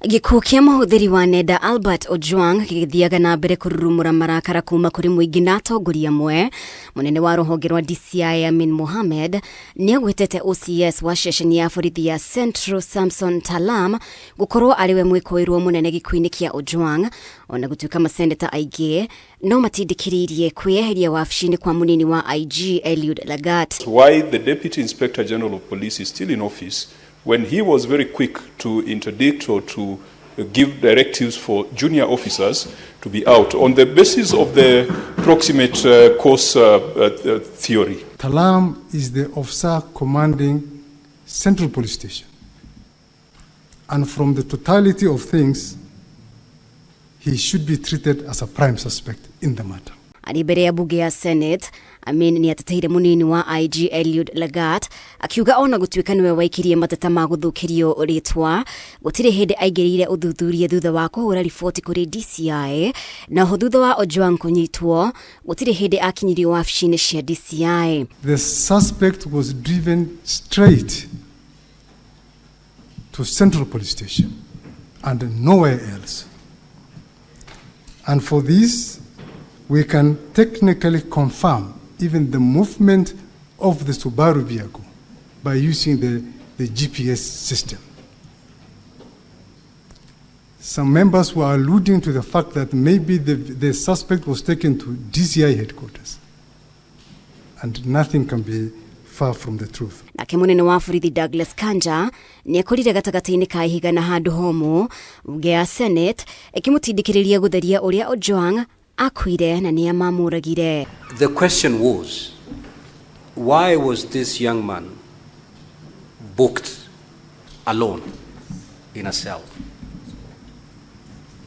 Gikuũ kia muhuthiri wa nenda Albert Ojwang gigithiaga na mbere kururumura marakara kuma kuri muingi na atongoria amwe. Munene wa ruhonge rwa DCI AMIN MOHAMMED niagwetete OCS wa ceceni ya borithi ya Central SAMSON TALAAM gukorwo ariwe MUIKUIRWO munene gikuũ-ini kia Ojwang, ona gutuika masendeta aingĩ no matindikiriirie kweheria wabici-ini kwa munini wa IG Eliud Lagat. Why the Deputy Inspector General of Police is still in office when he was very quick to interdict or to give directives for junior officers to be out on the basis of the proximate cause theory. TALAAM is the officer commanding Central Police Station. And from the totality of things, he should be treated as a prime suspect in the matter. Ari mbere ya bunge ya Senate, AMIN niateteire munini wa IG Eliud Lagat akiuga ona gutuika niwe waikirie mateta ma guthukirio ritwa gutire hindi aingirire uthuthuria thutha wa kuhura riboti kuri DCI na thutha wa Ojwang kunyitwo gutire hindi akinyirio wabici-ini cia DCI. The suspect was driven straight to Central Police Station and nowhere else. And for this, we can technically confirm even the movement of the Subaru vehicle by using the GPS system. Some members were alluding to the fact that maybe the suspect was taken to DCI headquarters, and nothing can be far from the truth. Nake munene wa borithi Douglas Kanja niekorire gatagati-ini ka ihiga na handu homo bunge ya Senate ikimutindikiriria gutheria uria Ojwang akuire na ni amamuragire. The question was, why was this young man booked alone in a cell?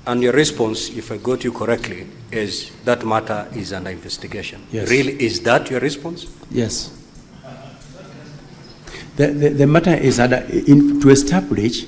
And your response, if I got you correctly, is that matter is under investigation. Yes. Really, is that your response? Yes. The matter is to establish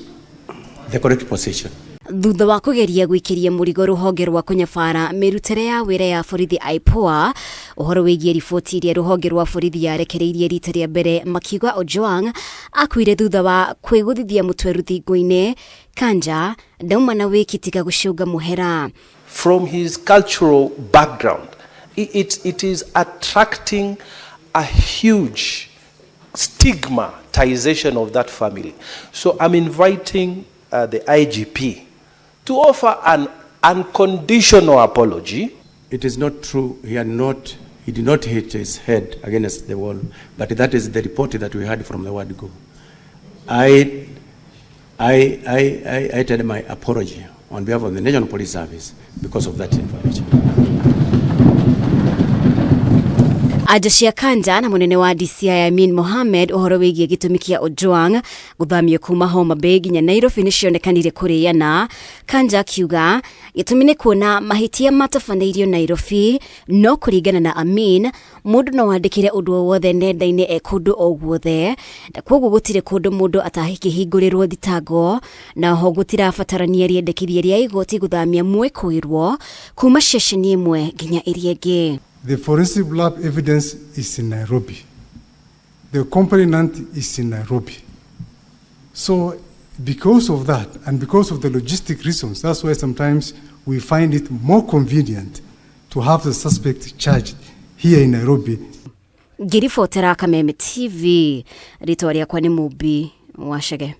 the correct position. Thutha wa kugeria gwikiria murigo ruhonge rwa kunyabara mirutere ya wira ya borithi IPOA uhoro wigie riboti iria ruhonge rwa borithi yarekereirie rita ria mbere makiuga Ojwang akuire thutha wa kwiguthithia mutwe ruthingo-ini. Kanja ndauma na wikitiga gucunga MUHERA. From his cultural background, it is attracting a huge stigmatization of that family. So I'm inviting the IGP to offer an unconditional apology. It is not true. He did not hit his head against the wall, but that is the report that we had from the word go. I tell my apology on behalf of the National Police Service because of that information. Aja cia Kanja na munene wa DCI AMIN MOHAMMED uhoro wigie gitumi kia Ojwang guthamio kuma Homa Bay nginya Nairobi nicionekanire kuriana. Kanja akiuga gitumi ni kuona mahitia matafaneirio Nairobi no kuringana na AMIN mundu no wandikire undu wothe nenda-ini ekundu o guothe na koguo gutire kundu mundu atahikihingurirwo thitango na ho gutirabatarania riendekithia ria igoti guthamia MUIKUIRWO kuma ceceni imwe nginya iria ingi. The forensic lab evidence is in Nairobi. The complainant is in Nairobi. So because of that and because of the logistic reasons, that's why sometimes we find it more convenient to have the suspect charged here in Nairobi. Girifotera Kameme TV, rito riakwa ni Mubi Washege.